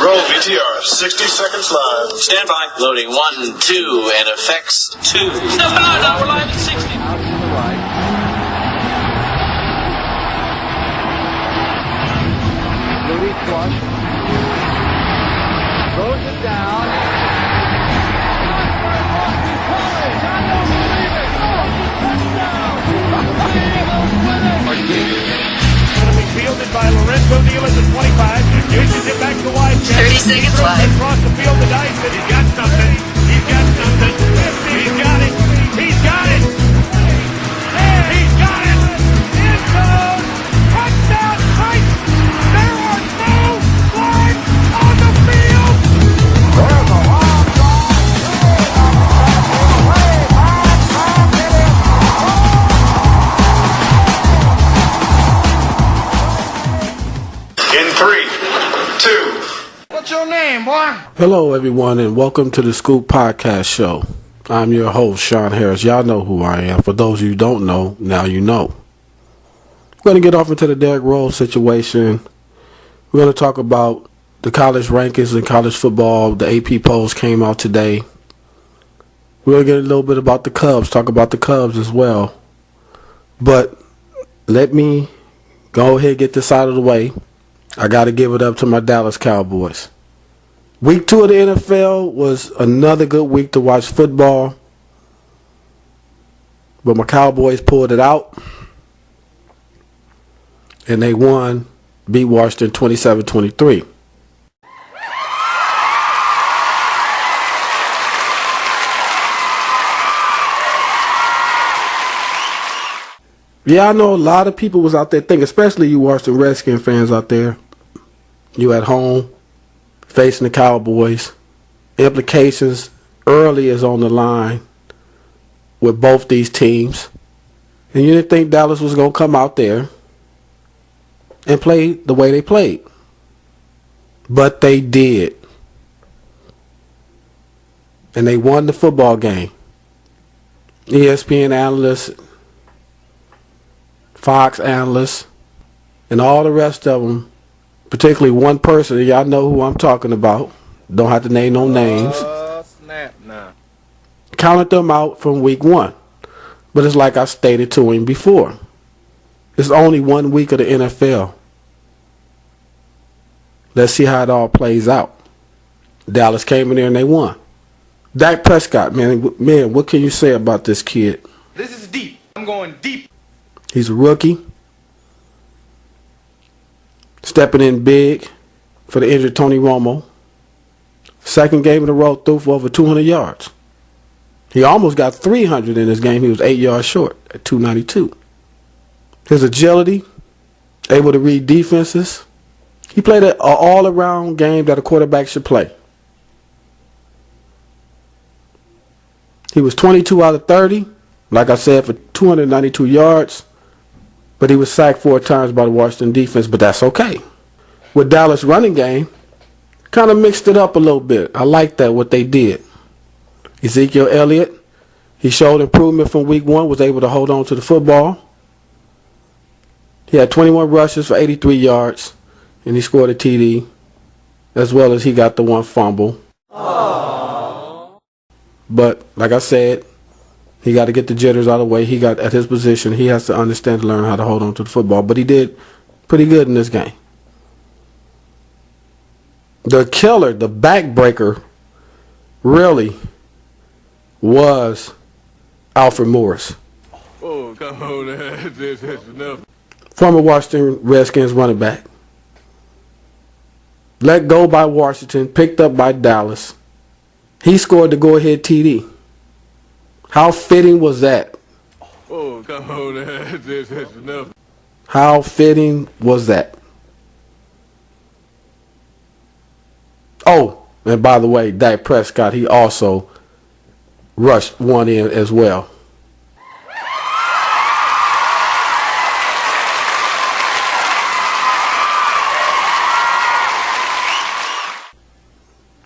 Roll VTR, 60 seconds live. Stand by. Loading 1, 2, and effects 2. No, we're live at 60. Out to the right. Rudy flush. Throws it down. Going to be fielded by Lorenzo Neal at the 25. Uses it back to White. 30 seconds live. Across the field to Dyson. He's got something. He's got something. He's got it. He's got it. He's got it. End zone. Touchdown Titans. There are no flags on the field. There's a long drive. In 3, 2. What's your name, boy? Hello, everyone, and welcome to the Scoop Podcast Show. I'm your host, Sean Harris. Y'all know who I am. For those of you who don't know, now you know. We're going to get off into the Derrick Rose situation. We're going to talk about the college rankings in college football. The AP polls came out today. We're going to get a little bit about the Cubs, talk about the Cubs as well. But let me go ahead and get this out of the way. I got to give it up to my Dallas Cowboys. Week 2 of the NFL was another good week to watch football. But my Cowboys pulled it out. And they won, beat Washington 27-23. Yeah, I know a lot of people was out there thinking, especially you Washington Redskins fans out there. You at home, facing the Cowboys. Implications early is on the line with both these teams. And you didn't think Dallas was going to come out there and play the way they played. But they did. And they won the football game. ESPN analysts, Fox analysts, and all the rest of them, particularly one person, y'all know who I'm talking about, don't have to name no names, Snap now. counted them out from week 1. But it's like I stated to him before. It's only 1 week of the NFL. Let's see how it all plays out. Dallas came in there and they won. Dak Prescott, man, what can you say about this kid? This is deep. I'm going deep. He's a rookie. Stepping in big for the injured Tony Romo. Second game in a row, threw for over 200 yards. He almost got 300 in this game. He was 8 yards short at 292. His agility, able to read defenses. He played an all-around game that a quarterback should play. He was 22 out of 30, like I said, for 292 yards. But he was sacked 4 times by the Washington defense, but that's okay. With Dallas running game, kind of mixed it up a little bit. I like that, what they did. Ezekiel Elliott, he showed improvement from week 1, was able to hold on to the football. He had 21 rushes for 83 yards, and he scored a TD, as well as he got the 1 fumble. Aww. But, like I said, he got to get the jitters out of the way. He got at his position. He has to understand and learn how to hold on to the football. But he did pretty good in this game. The killer, the backbreaker, really was Alfred Morris. Oh, come on. That's enough. Former Washington Redskins running back. Let go by Washington, picked up by Dallas. He scored the go-ahead TD. How fitting was that? Oh, come on. That's enough. How fitting was that? Oh, and by the way, Dak Prescott, he also rushed 1 in as well.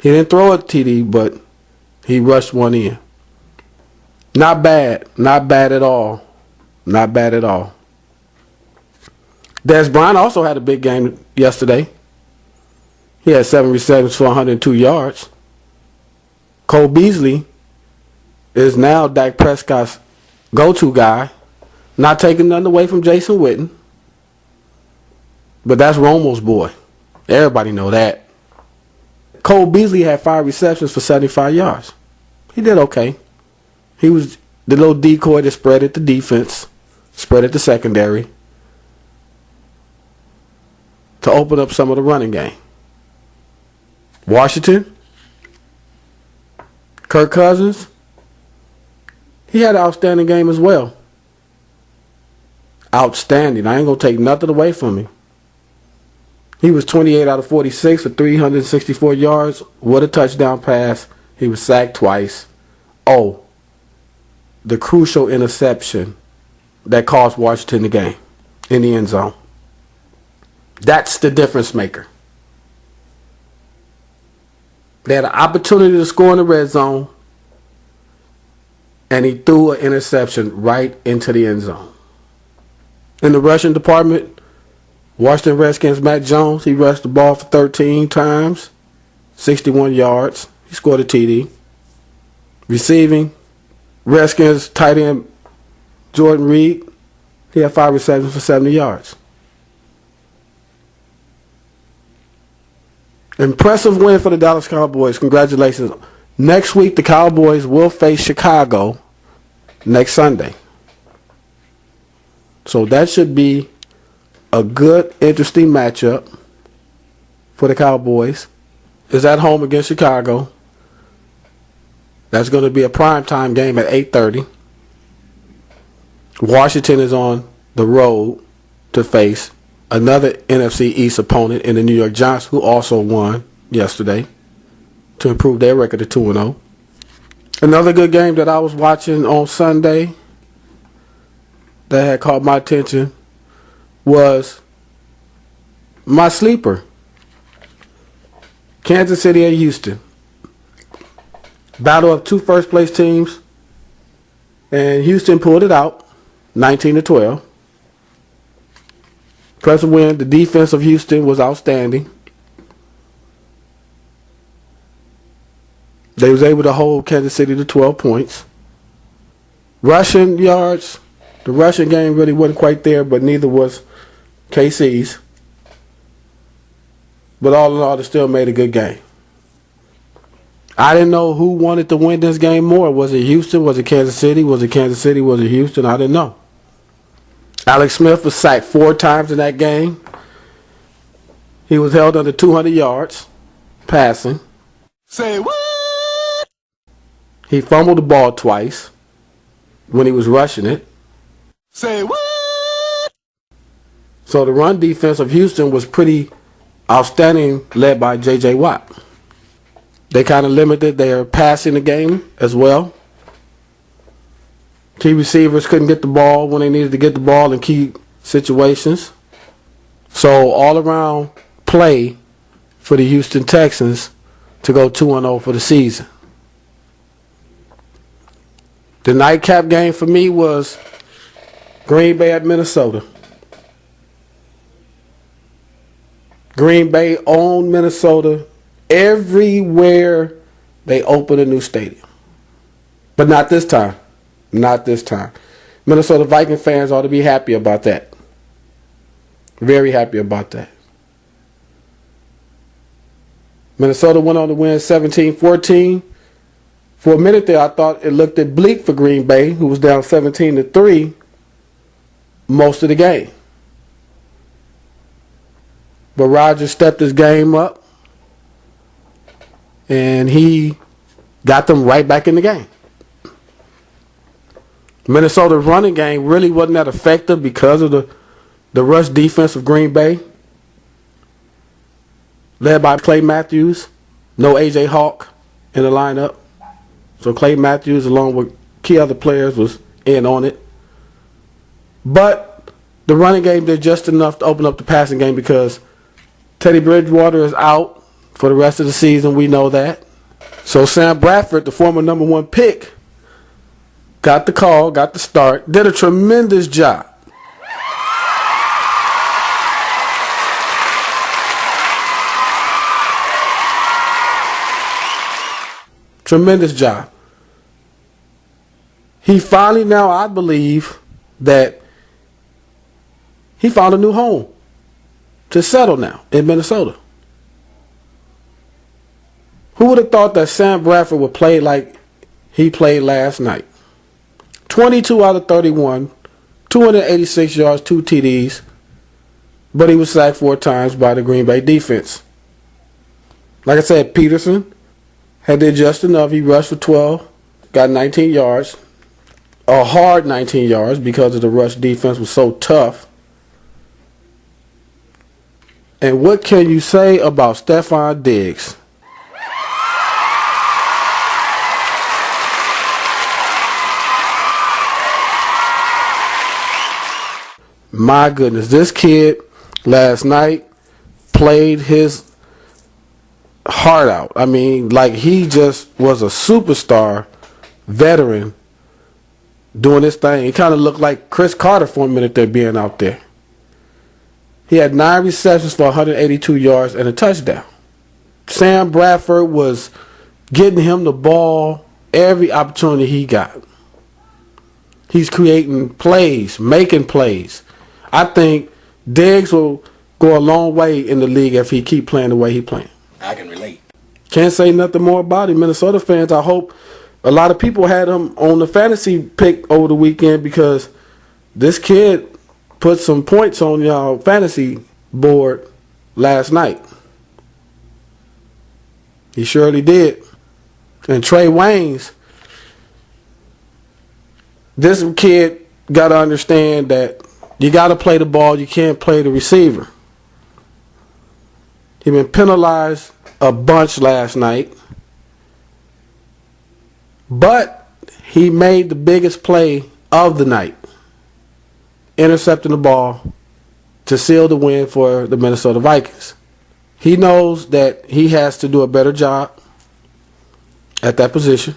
He didn't throw a TD, but he rushed 1 in. Not bad. Not bad at all. Not bad at all. Des Bryant also had a big game yesterday. He had 7 receptions for 102 yards. Cole Beasley is now Dak Prescott's go-to guy. Not taking nothing away from Jason Witten. But that's Romo's boy. Everybody know that. Cole Beasley had 5 receptions for 75 yards. He did okay. He was the little decoy that spread at the defense, spread at the secondary, to open up some of the running game. Washington, Kirk Cousins, he had an outstanding game as well. Outstanding. I ain't going to take nothing away from him. He was 28 out of 46 for 364 yards. What a touchdown pass. He was sacked twice. Oh, the crucial interception that cost Washington the game in the end zone. That's the difference maker. They had an opportunity to score in the red zone, and he threw an interception right into the end zone. In the rushing department, Washington Redskins Matt Jones, he rushed the ball for 13 times, 61 yards. He scored a TD. Receiving, Redskins tight end Jordan Reed, he had 5 receptions for 70 yards. Impressive win for the Dallas Cowboys. Congratulations. Next week, the Cowboys will face Chicago next Sunday. So that should be a good, interesting matchup for the Cowboys. It's at home against Chicago. That's going to be a primetime game at 8:30. Washington is on the road to face another NFC East opponent in the New York Giants, who also won yesterday to improve their record to 2-0. Another good game that I was watching on Sunday that had caught my attention was my sleeper, Kansas City and Houston. Battle of 2 first-place teams, and Houston pulled it out, 19-12. Impressive win. The defense of Houston was outstanding. They was able to hold Kansas City to 12 points. Rushing yards, the rushing game really wasn't quite there, but neither was KC's. But all in all, they still made a good game. I didn't know who wanted to win this game more. Was it Houston? Was it Kansas City? Was it Kansas City? Was it Houston? I didn't know. Alex Smith was sacked 4 times in that game. He was held under 200 yards passing. Say what? He fumbled the ball twice when he was rushing it. Say what? So the run defense of Houston was pretty outstanding, led by J.J. Watt. They kind of limited their passing the game as well. Key receivers couldn't get the ball when they needed to get the ball in key situations. So all around play for the Houston Texans to go 2-0 for the season. The nightcap game for me was Green Bay at Minnesota. Green Bay owned Minnesota everywhere they open a new stadium. But not this time. Not this time. Minnesota Viking fans ought to be happy about that. Very happy about that. Minnesota went on to win 17-14. For a minute there, I thought it looked bleak for Green Bay, who was down 17-3 most of the game. But Rodgers stepped his game up, and he got them right back in the game. Minnesota's running game really wasn't that effective because of the rush defense of Green Bay, led by Clay Matthews. No A.J. Hawk in the lineup. So Clay Matthews, along with key other players, was in on it. But the running game did just enough to open up the passing game because Teddy Bridgewater is out for the rest of the season. We know that. So Sam Bradford, the former number 1 pick, got the call, got the start, did a tremendous job. Tremendous job. He finally now, I believe, that he found a new home to settle now in Minnesota. Who would have thought that Sam Bradford would play like he played last night? 22 out of 31, 286 yards, 2 TDs, but he was sacked 4 times by the Green Bay defense. Like I said, Peterson had did just enough. He rushed for 12, got 19 yards. A hard 19 yards because of the rush defense was so tough. And what can you say about Stephon Diggs? My goodness, this kid last night played his heart out. I mean, like he just was a superstar veteran doing this thing. He kind of looked like Chris Carter for a minute there being out there. He had 9 receptions for 182 yards and a touchdown. Sam Bradford was getting him the ball every opportunity he got. He's creating plays, making plays. I think Diggs will go a long way in the league if he keep playing the way he playing. I can relate. Can't say nothing more about him. Minnesota fans, I hope a lot of people had him on the fantasy pick over the weekend because this kid put some points on y'all fantasy board last night. He surely did. And Trey Waynes, this kid got to understand that you got to play the ball. You can't play the receiver. He been penalized a bunch last night. But he made the biggest play of the night, intercepting the ball to seal the win for the Minnesota Vikings. He knows that he has to do a better job at that position.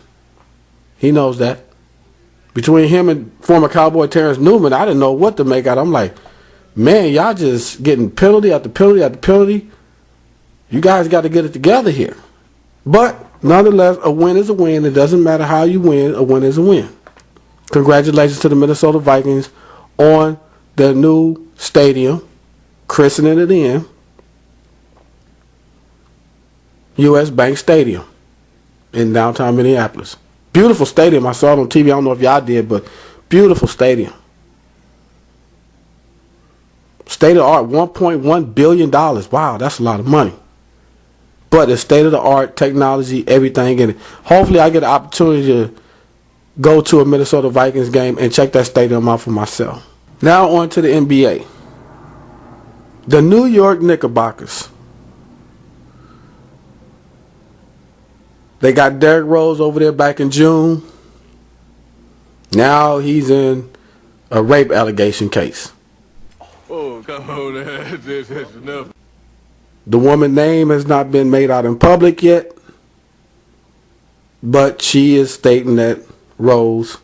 He knows that. Between him and former Cowboy Terrence Newman, I didn't know what to make out. I'm like, man, y'all just getting penalty after penalty after penalty. You guys got to get it together here. But nonetheless, a win is a win. It doesn't matter how you win. A win is a win. Congratulations to the Minnesota Vikings on their new stadium, christening it in U.S. Bank Stadium in downtown Minneapolis. Beautiful stadium. I saw it on TV. I don't know if y'all did, but beautiful stadium. State of the art, $1.1 billion. Wow, that's a lot of money. But it's state of the art, technology, everything in it. Hopefully I get an opportunity to go to a Minnesota Vikings game and check that stadium out for myself. Now on to the NBA. The New York Knickerbockers. They got Derrick Rose over there back in June. Now he's in a rape allegation case. Oh, come on, that's enough. The woman's name has not been made out in public yet, but she is stating that Rose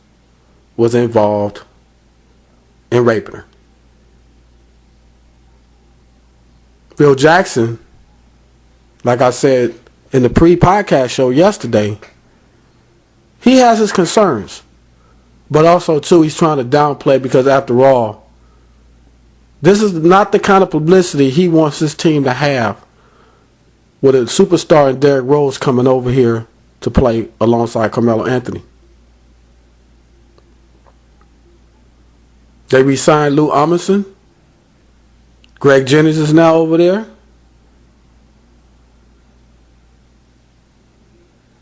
was involved in raping her. Phil Jackson, like I said in the pre-podcast show yesterday, he has his concerns, but also too he's trying to downplay because after all, this is not the kind of publicity he wants his team to have with a superstar and Derrick Rose coming over here to play alongside Carmelo Anthony. They re-signed Lou Amundsen. Greg Jennings is now over there.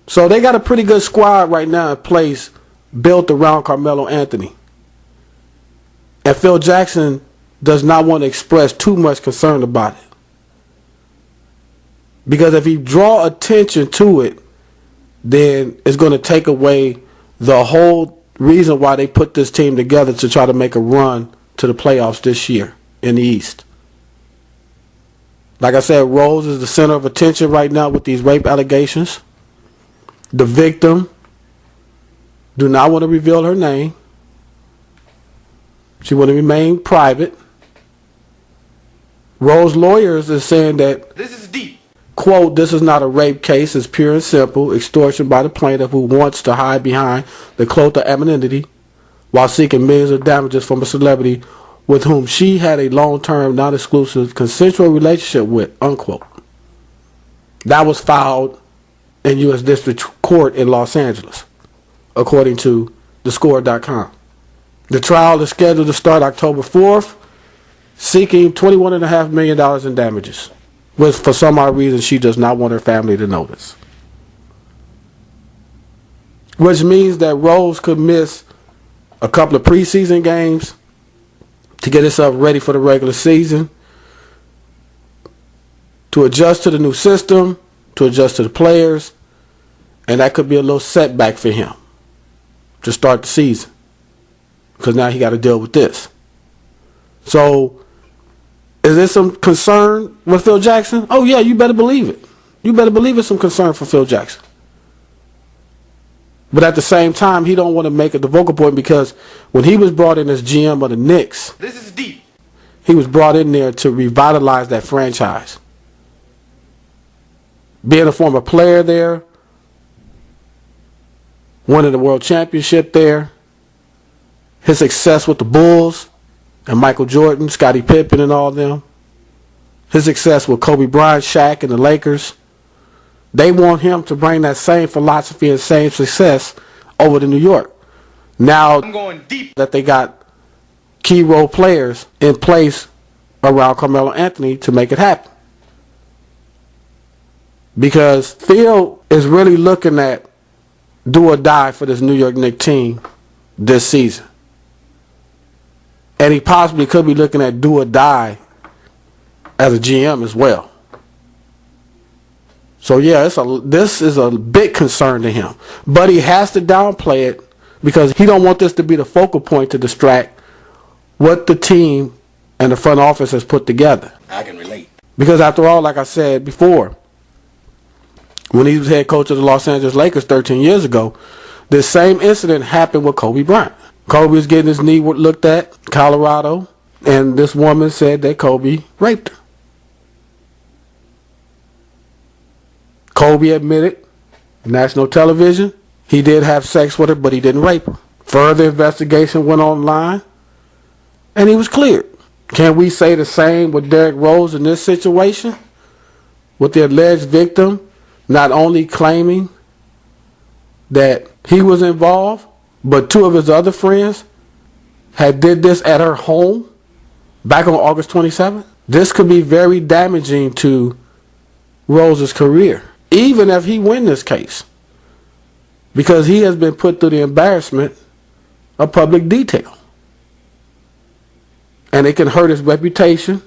So they got a pretty good squad right now in place built around Carmelo Anthony. And Phil Jackson does not want to express too much concern about it. Because if he draw attention to it, then it's going to take away the whole reason why they put this team together to try to make a run to the playoffs this year in the East. Like I said, Rose is the center of attention right now with these rape allegations. The victim do not want to reveal her name. She want to remain private. Rose lawyers is saying that, This is deep. quote, "This is not a rape case. It's pure and simple extortion by the plaintiff who wants to hide behind the cloak of anonymity while seeking millions of damages from a celebrity with whom she had a long-term, non-exclusive, consensual relationship with," unquote. That was filed in U.S. District Court in Los Angeles, according to thescore.com. The trial is scheduled to start October 4th, seeking $21.5 million in damages, which for some odd reason she does not want her family to notice. Which means that Rose could miss a couple of preseason games to get herself ready for the regular season, to adjust to the new system, to adjust to the players, and that could be a little setback for him to start the season, because now he got to deal with this. So, is there some concern with Phil Jackson? Oh yeah, you better believe it. You better believe it's some concern for Phil Jackson. But at the same time, he don't want to make it the vocal point, because when he was brought in as GM of the Knicks, This is deep. he was brought in there to revitalize that franchise. Being a former player there, winning the world championship there, his success with the Bulls and Michael Jordan, Scottie Pippen and all of them, his success with Kobe Bryant, Shaq and the Lakers, they want him to bring that same philosophy and same success over to New York. Now I'm going deep. that they got key role players in place around Carmelo Anthony to make it happen. Because Phil is really looking at do or die for this New York Knicks team this season. And he possibly could be looking at do or die as a GM as well. So yeah, this is a big concern to him. But he has to downplay it, because he don't want this to be the focal point to distract what the team and the front office has put together. I can relate. Because after all, like I said before, when he was head coach of the Los Angeles Lakers 13 years ago, this same incident happened with Kobe Bryant. Kobe was getting his knee looked at in Colorado, and this woman said that Kobe raped her. Kobe admitted, national television, he did have sex with her, but he didn't rape her. Further investigation went online, and he was cleared. Can we say the same with Derrick Rose in this situation? With the alleged victim not only claiming that he was involved, but two of his other friends had did this at her home back on August 27th? This could be very damaging to Rose's career, even if he wins this case, because he has been put through the embarrassment of public detail. And it can hurt his reputation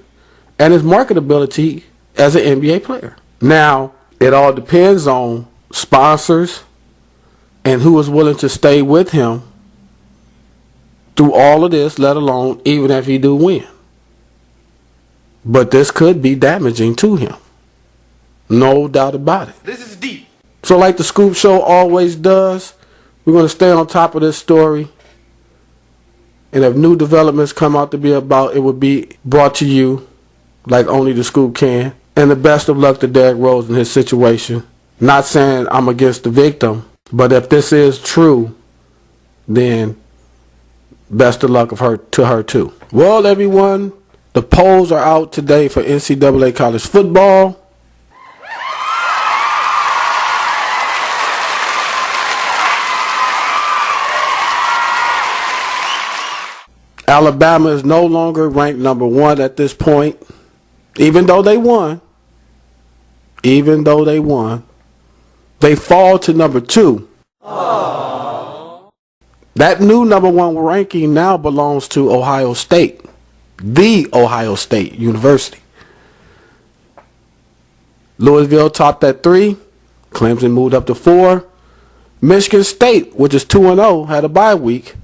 and his marketability as an NBA player. Now, it all depends on sponsors and who is willing to stay with him through all of this, let alone even if he do win. But this could be damaging to him. No doubt about it. This is deep. So like the Scoop Show always does, we're going to stay on top of this story. And if new developments come out to be about, it will be brought to you like only the Scoop can. And the best of luck to Derrick Rose in his situation. Not saying I'm against the victim, but if this is true, then best of luck to her too. Well, everyone, the polls are out today for NCAA college football. Alabama is no longer ranked number 1 at this point, even though they won. Even though they won, they fall to number 2. Aww. That new number 1 ranking now belongs to Ohio State, the Ohio State University. Louisville topped at 3. Clemson moved up to 4. Michigan State, which is 2-0, had a bye week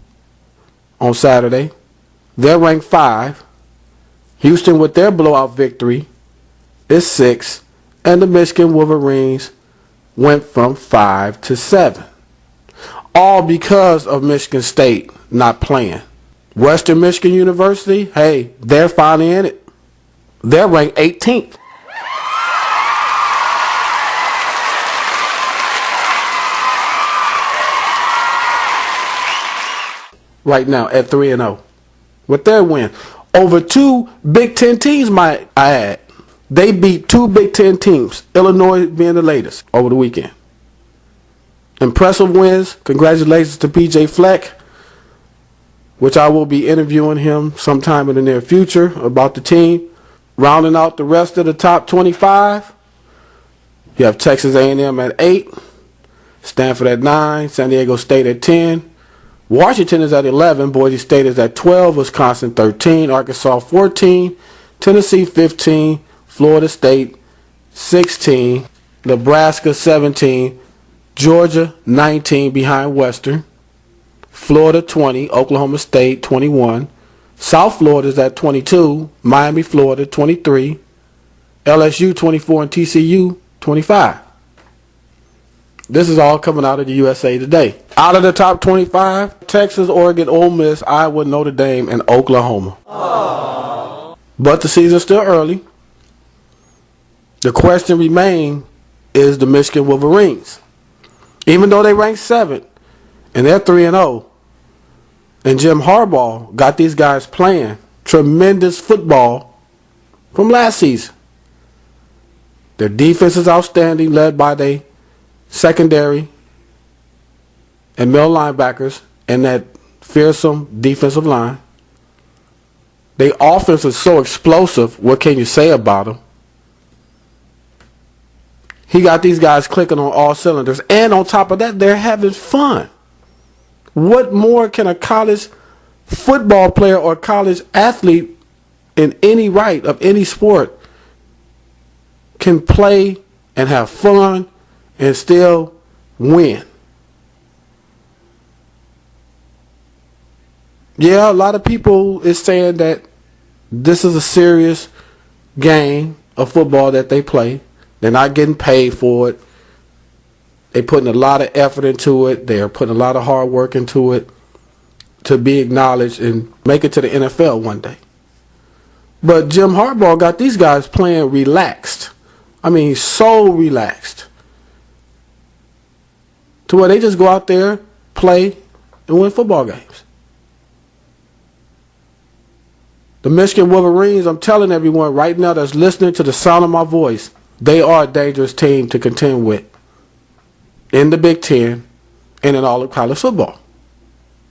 on Saturday. They're ranked 5. Houston, with their blowout victory, is 6. And the Michigan Wolverines went from 5 to 7. All because of Michigan State not playing. Western Michigan University, hey, they're finally in it. They're ranked 18th. right now at 3-0 with their win. Over 2 Big Ten teams, might I add. They beat 2 Big Ten teams, Illinois being the latest, over the weekend. Impressive wins. Congratulations to P.J. Fleck, which I will be interviewing him sometime in the near future about the team. Rounding out the rest of the top 25, you have Texas A&M at 8, Stanford at 9, San Diego State at 10, Washington is at 11, Boise State is at 12, Wisconsin 13, Arkansas 14, Tennessee 15, Florida State 16, Nebraska 17, Georgia 19 behind Western, Florida 20, Oklahoma State 21, South Florida is at 22, Miami, Florida 23, LSU 24, and TCU 25. This is all coming out of the USA Today. Out of the top 25, Texas, Oregon, Ole Miss, Iowa, Notre Dame, and Oklahoma. Aww. But the season's still early. The question remains is the Michigan Wolverines. Even though they ranked 7th and they're 3-0, and Jim Harbaugh got these guys playing tremendous football from last season. Their defense is outstanding, led by their secondary and middle linebackers and that fearsome defensive line. Their offense is so explosive. What can you say about them? He got these guys clicking on all cylinders. And on top of that, they're having fun. What more can a college football player or college athlete in any right of any sport can play and have fun and still win? Yeah, a lot of people is saying that this is a serious game of football that they play. They're not getting paid for it. They're putting a lot of effort into it. They're putting a lot of hard work into it to be acknowledged and make it to the NFL one day. But Jim Harbaugh got these guys playing relaxed. I mean, so relaxed. To where they just go out there, play, and win football games. The Michigan Wolverines, I'm telling everyone right now that's listening to the sound of my voice, they are a dangerous team to contend with in the Big Ten and in all of college football.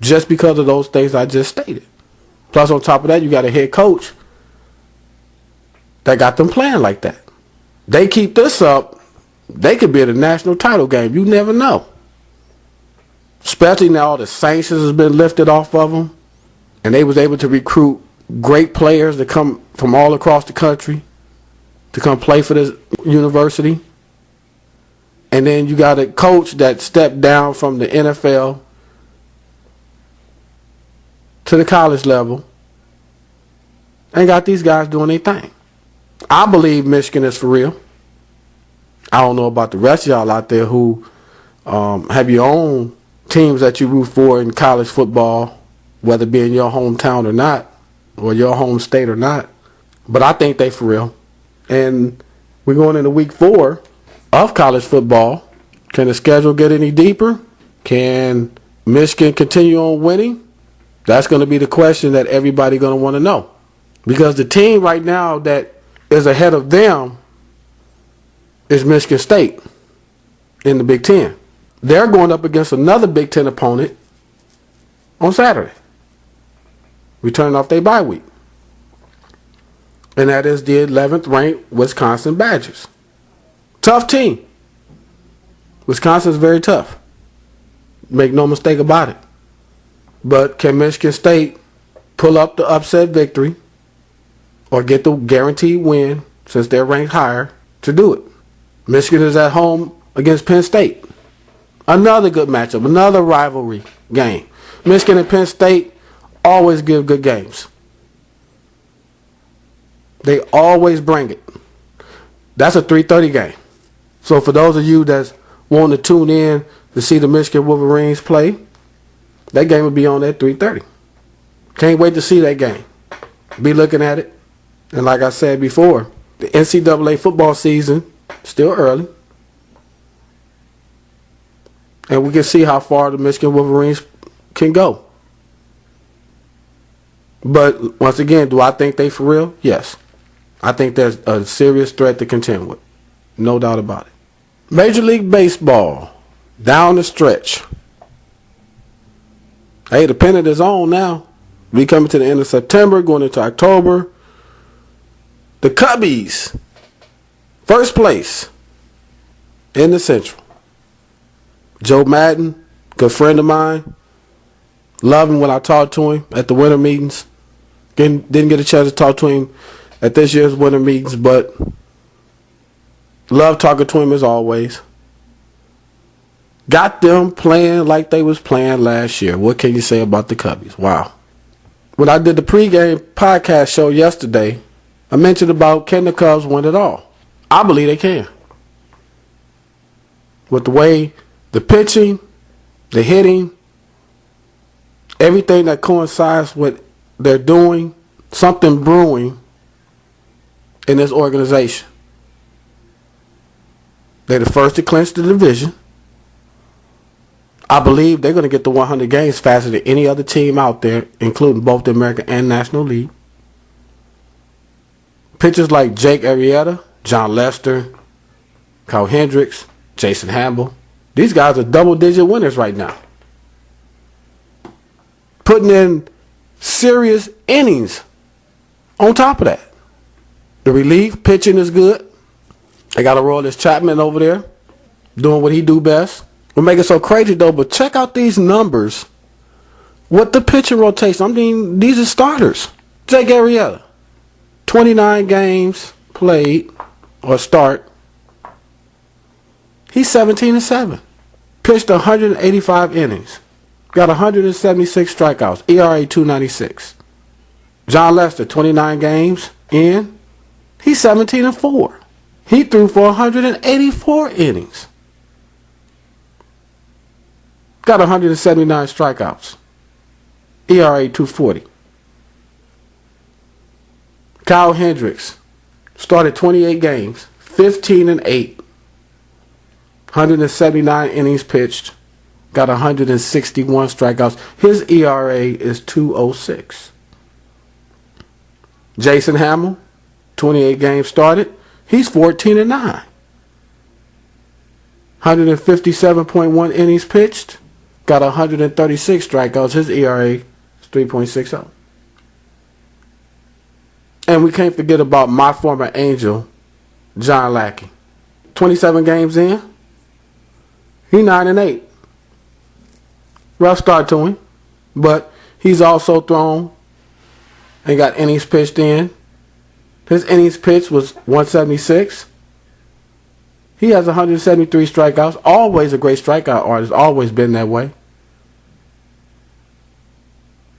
Just because of those things I just stated. Plus, on top of that, you got a head coach that got them playing like that. They keep this up, they could be in a national title game. You never know. Especially now all the sanctions has been lifted off of them, and they was able to recruit great players that come from all across the country to come play for this university. And then you got a coach that stepped down from the NFL to the college level and got these guys doing their thing. I believe Michigan is for real. I don't know about the rest of y'all out there who have your own teams that you root for in college football, whether it be in your hometown or not, or your home state or not. But I think they for real. And we're going into week 4 of college football. Can the schedule get any deeper? Can Michigan continue on winning? That's going to be the question that everybody's going to want to know. Because the team right now that is ahead of them is Michigan State in the Big Ten. They're going up against another Big Ten opponent on Saturday, returning off their bye week. And that is the 11th ranked Wisconsin Badgers. Tough team. Wisconsin's very tough. Make no mistake about it. But can Michigan State pull up the upset victory or get the guaranteed win, since they're ranked higher, to do it? Michigan is at home against Penn State. Another good matchup, another rivalry game. Michigan and Penn State always give good games. They always bring it. That's a 3:30 game. So for those of you that's wanting to tune in to see the Michigan Wolverines play, that game will be on at 3:30. Can't wait to see that game. Be looking at it. And like I said before, the NCAA football season still early. And we can see how far the Michigan Wolverines can go. But once again, do I think they for real? Yes. I think there's a serious threat to contend with. No doubt about it. Major League Baseball, down the stretch. Hey, the pennant is on now. We coming to the end of September, going into October. The Cubbies, first place in the Central. Joe Madden, good friend of mine. Love him when I talked to him at the winter meetings. Didn't get a chance to talk to him at this year's winter meetings, but love talking to him as always. Got them playing like they was playing last year. What can you say about the Cubbies? Wow. When I did the pregame podcast show yesterday, I mentioned about can the Cubs win it all. I believe they can. With the way the pitching, the hitting, everything that coincides with they're doing, something brewing in this organization. They're the first to clinch the division. I believe they're going to get to 100 games faster than any other team out there, including both the American and National League. Pitchers like Jake Arrieta, John Lester, Kyle Hendricks, Jason Hamble. These guys are double-digit winners right now. Putting in serious innings on top of that. The relief pitching is good. They got Aroldis Chapman over there doing what he do best. We'll make it so crazy though, but check out these numbers. What the pitching rotation, I mean, these are starters. Jake Arrieta, 29 games played or start. He's 17-7. Pitched 185 innings. Got 176 strikeouts. ERA 2.96. John Lester, 29 games in. He's 17-4. He threw for 184 innings. Got 179 strikeouts. ERA 2.40. Kyle Hendricks started 28 games, 15-8. 179 innings pitched. Got 161 strikeouts. His ERA is 2.06. Jason Hamble, 28 games started. He's 14-9. 157.1 innings pitched. Got 136 strikeouts. His ERA is 3.60. And we can't forget about my former Angel, John Lackey. 27 games in. He's 9-8. Rough start to him. But he's also thrown and got innings pitched in. His innings pitched was 176. He has 173 strikeouts. Always a great strikeout artist. Always been that way.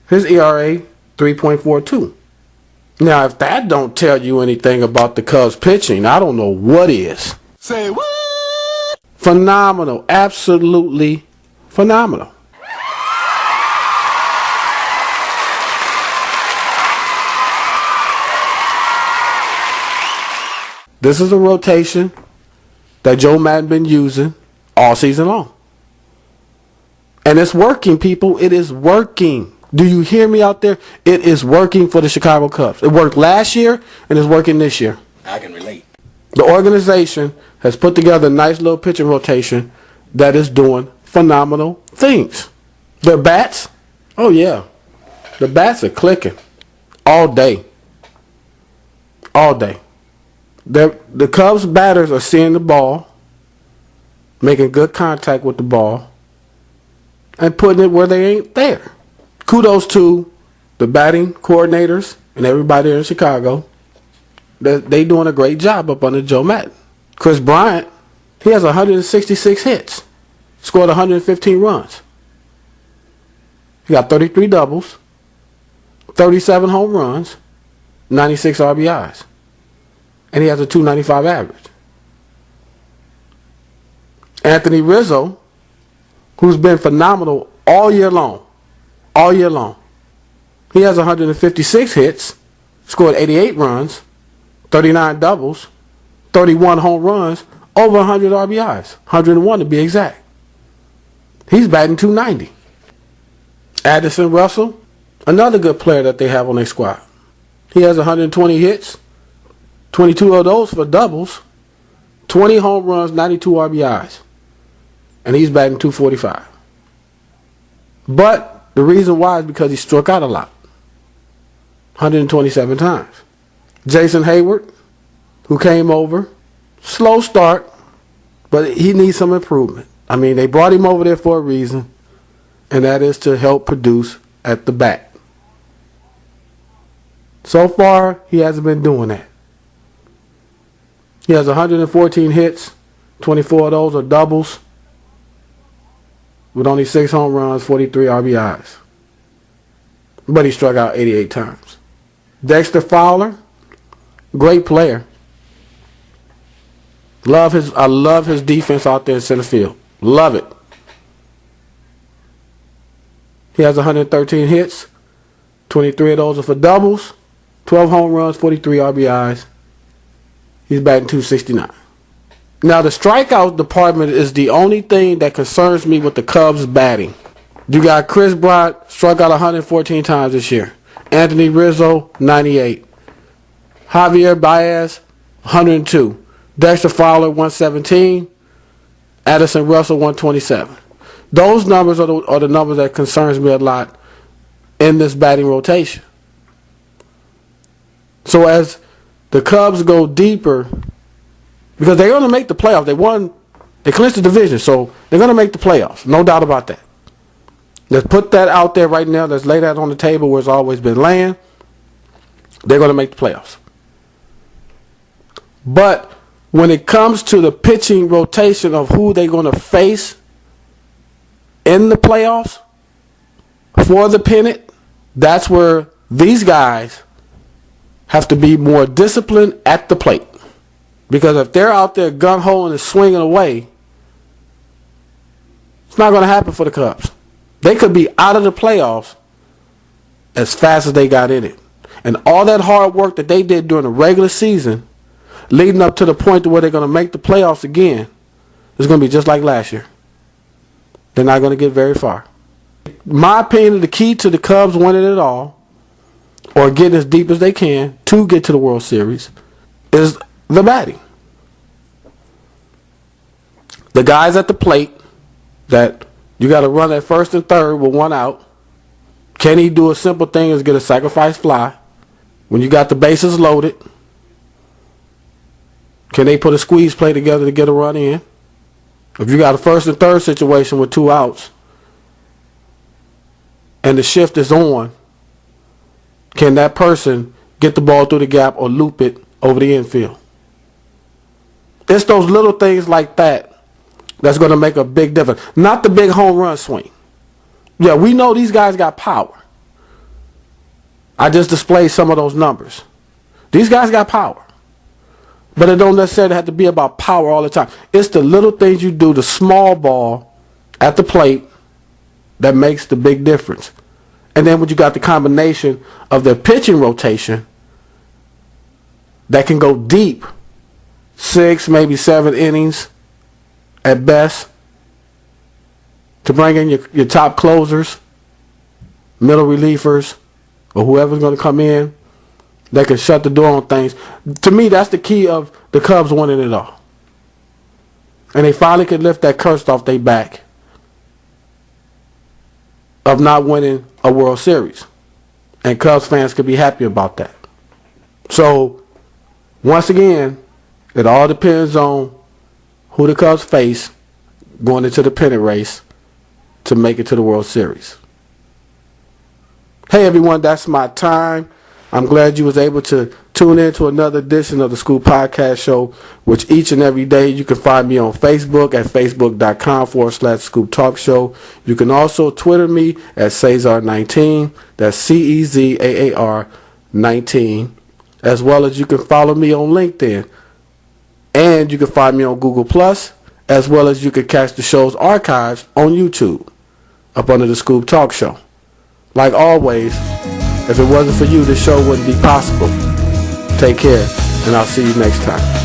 His ERA, 3.42. Now, if that don't tell you anything about the Cubs pitching, I don't know what is. Say what? Phenomenal. Absolutely phenomenal. This is a rotation that Joe Madden been using all season long. And it's working, people. It is working. Do you hear me out there? It is working for the Chicago Cubs. It worked last year and it's working this year. I can relate. The organization has put together a nice little pitching rotation that is doing phenomenal things. Their bats, oh yeah. The bats are clicking all day. All day. The Cubs batters are seeing the ball, making good contact with the ball, and putting it where they ain't there. Kudos to the batting coordinators and everybody in Chicago. They doing a great job up under Joe Madden. Chris Bryant, he has 166 hits, scored 115 runs. He got 33 doubles, 37 home runs, 96 RBIs. And he has a 295 average. Anthony Rizzo, who's been phenomenal all year long. He has 156 hits, scored 88 runs, 39 doubles, 31 home runs, over 100 RBIs, 101 to be exact. He's batting 290. Addison Russell, Another good player that they have on their squad. He has 120 hits, 22 of those for doubles, 20 home runs, 92 RBIs. And he's batting .245. But the reason why is because he struck out a lot. 127 times. Jason Hayward, who came over, slow start, but he needs some improvement. I mean, they brought him over there for a reason, and that is to help produce at the bat. So far, he hasn't been doing that. He has 114 hits, 24 of those are doubles, with only 6 home runs, 43 RBIs. But he struck out 88 times. Dexter Fowler, great player. I love his defense out there in center field. Love it. He has 113 hits, 23 of those are for doubles, 12 home runs, 43 RBIs. He's batting .269. Now, the strikeout department is the only thing that concerns me with the Cubs batting. You got Chris Bryant, struck out 114 times this year. Anthony Rizzo, 98. Javier Baez, 102. Dexter Fowler, 117. Addison Russell, 127. Those numbers are the numbers that concerns me a lot in this batting rotation. So as the Cubs go deeper, because they're going to make the playoffs. They clinched the division, so they're going to make the playoffs. No doubt about that. Let's put that out there right now. Let's lay that on the table where it's always been laying. They're going to make the playoffs. But when it comes to the pitching rotation of who they're going to face in the playoffs for the pennant, that's where these guys have to be more disciplined at the plate. Because if they're out there gung-ho and swinging away, it's not going to happen for the Cubs. They could be out of the playoffs as fast as they got in it. And all that hard work that they did during the regular season, leading up to the point to where they're going to make the playoffs again, is going to be just like last year. They're not going to get very far. My opinion, the key to the Cubs winning it all, or getting as deep as they can to get to the World Series, is the batting. The guys at the plate that you got to run at first and third with one out. Can he do a simple thing as get a sacrifice fly? When you got the bases loaded, can they put a squeeze play together to get a run in? If you got a first and third situation with 2 outs and the shift is on, can that person get the ball through the gap or loop it over the infield? It's those little things like that that's going to make a big difference. Not the big home run swing. Yeah, we know these guys got power. I just displayed some of those numbers. These guys got power. But it don't necessarily have to be about power all the time. It's the little things you do, the small ball at the plate, that makes the big difference. And then when you got the combination of the pitching rotation that can go deep, 6, maybe 7 innings at best, to bring in your top closers, middle relievers, or whoever's going to come in that can shut the door on things. To me, that's the key of the Cubs winning it all. And they finally could lift that curse off their back of not winning a World Series. And Cubs fans could be happy about that. So, once again, it all depends on who the Cubs face going into the pennant race to make it to the World Series. Hey everyone, that's my time. I'm glad you was able to tune in to another edition of the Scoop Podcast Show, which each and every day you can find me on Facebook at facebook.com/Scoop Talk Show. You can also Twitter me at Cesar19. That's CEZAAR 19. As well as you can follow me on LinkedIn. And you can find me on Google+, as well as you can catch the show's archives on YouTube up under the Scoop Talk Show. Like always, if it wasn't for you, this show wouldn't be possible. Take care, and I'll see you next time.